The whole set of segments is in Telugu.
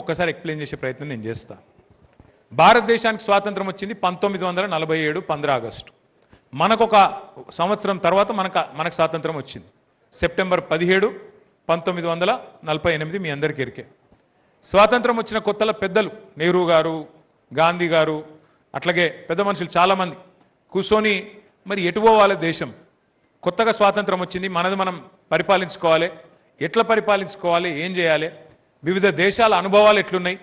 ఒక్కసారి ఎక్స్ప్లెయిన్ చేసే ప్రయత్నం నేను చేస్తా. భారతదేశానికి స్వాతంత్రం వచ్చింది 1947 15 ఆగస్టు. మనకొక సంవత్సరం తర్వాత మనకు స్వాతంత్రం వచ్చింది సెప్టెంబర్ 17 1948. మీ అందరికీ ఎరికే. స్వాతంత్రం వచ్చిన కొత్తలో పెద్దలు నెహ్రూ గారు, గాంధీ గారు, అట్లాగే పెద్ద మనుషులు చాలామంది కూర్చొని మరి ఎటు పోవాలి దేశం, కొత్తగా స్వాతంత్రం వచ్చింది, మనది మనం పరిపాలించుకోవాలి, ఎట్లా పరిపాలించుకోవాలి, ఏం చేయాలి, వివిధ దేశాల అనుభవాలు ఎట్లున్నాయి,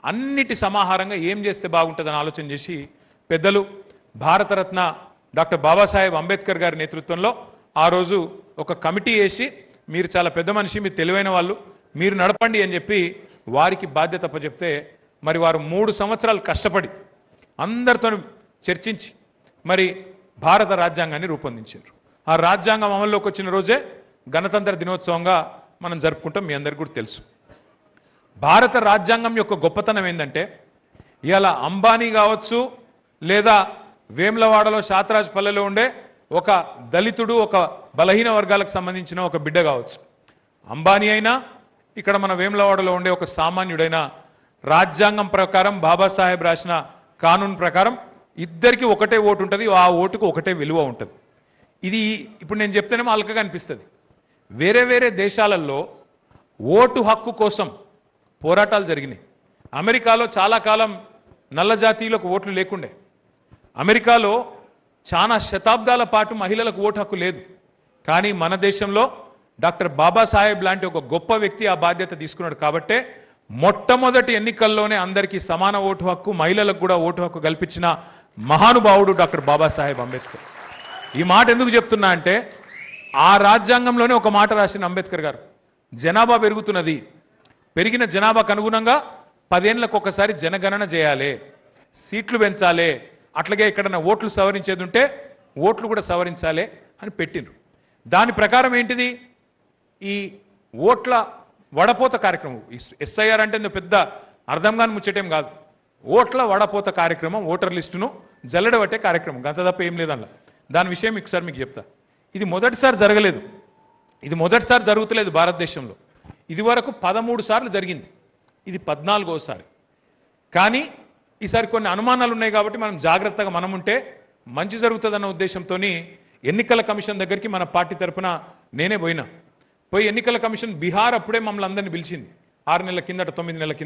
అన్నిటి సమాహారంగా ఏం చేస్తే బాగుంటుందని ఆలోచన చేసి పెద్దలు భారతరత్న డాక్టర్ బాబాసాహెబ్ అంబేద్కర్ గారి నేతృత్వంలో ఆ రోజు ఒక కమిటీ వేసి, మీరు చాలా పెద్ద మనిషి, మీరు తెలివైన వాళ్ళు, మీరు నడపండి అని చెప్పి వారికి బాధ్యత అప్పచెప్తే మరి వారు 3 సంవత్సరాలు కష్టపడి అందరితో చర్చించి మరి భారత రాజ్యాంగాన్ని రూపొందించారు. ఆ రాజ్యాంగం అమల్లోకి వచ్చిన రోజే గణతంత్ర దినోత్సవంగా మనం జరుపుకుంటాం. మీ అందరికీ కూడా తెలుసు. భారత రాజ్యాంగం యొక్క గొప్పతనం ఏంటంటే, ఇవాళ అంబానీ కావచ్చు, లేదా వేములవాడలో శాతరాజ్ పల్లెలో ఉండే ఒక దళితుడు, ఒక బలహీన వర్గాలకు సంబంధించిన ఒక బిడ్డ కావచ్చు, అంబానీ అయినా ఇక్కడ మన వేములవాడలో ఉండే ఒక సామాన్యుడైనా రాజ్యాంగం ప్రకారం బాబాసాహెబ్ రాసిన కానూన్ ప్రకారం ఇద్దరికి ఒకటే ఓటు ఉంటుంది. ఆ ఓటుకు ఒకటే విలువ ఉంటుంది. ఇది ఇప్పుడు నేను చెప్తేనేమో అల్కగా అనిపిస్తుంది. వేరే వేరే దేశాలలో ఓటు హక్కు కోసం పోరాటాలు జరిగినాయి. అమెరికాలో చాలా కాలం నల్ల జాతీయులకు ఓట్లు లేకుండే. అమెరికాలో చాలా శతాబ్దాల పాటు మహిళలకు ఓటు హక్కు లేదు. కానీ మన దేశంలో డాక్టర్ బాబాసాహెబ్ లాంటి ఒక గొప్ప వ్యక్తి ఆ బాధ్యత తీసుకున్నాడు. కాబట్టే మొట్టమొదటి ఎన్నికల్లోనే అందరికీ సమాన ఓటు హక్కు, మహిళలకు కూడా ఓటు హక్కు కల్పించిన మహానుభావుడు డాక్టర్ బాబాసాహెబ్ అంబేద్కర్. ఈ మాట ఎందుకు చెప్తున్నా అంటే, ఆ రాజ్యాంగంలోనే ఒక మాట రాసిన అంబేద్కర్ గారు, జనాభా పెరుగుతున్నది, పెరిగిన జనాభాకు అనుగుణంగా 10 ఏళ్లకు ఒకసారి జనగణన చేయాలి, సీట్లు పెంచాలి, అట్లాగే ఎక్కడన్నా ఓట్లు సవరించేది ఉంటే ఓట్లు కూడా సవరించాలి అని పెట్టిండ్రు. దాని ప్రకారం ఏంటిది, ఈ ఓట్ల వడపోత కార్యక్రమం, ఎస్ఐఆర్ అంటే పెద్ద అర్థం కాని ముచ్చటేం కాదు. ఓట్ల వడపోత కార్యక్రమం, ఓటర్ లిస్టును జల్లెడబట్టే కార్యక్రమం, గంత తప్ప ఏం లేదన్న. దాని విషయం ఒకసారి మీకు చెప్తా. ఇది మొదటిసారి జరగలేదు, ఇది మొదటిసారి జరుగుతలేదు భారతదేశంలో. ఇది వరకు 13 సార్లు జరిగింది, ఇది 14వసారి. కానీ ఈసారి కొన్ని అనుమానాలు ఉన్నాయి కాబట్టి మనం జాగ్రత్తగా మనం ఉంటే మంచి జరుగుతుందన్న ఉద్దేశంతో ఎన్నికల కమిషన్ దగ్గరికి మన పార్టీ తరఫున నేనే పోయి ఎన్నికల కమిషన్ బీహార్ అప్పుడే మమ్మల్ని అందరినీ పిలిచింది. 6 నెలల కిందట, 9 నెలల కింద.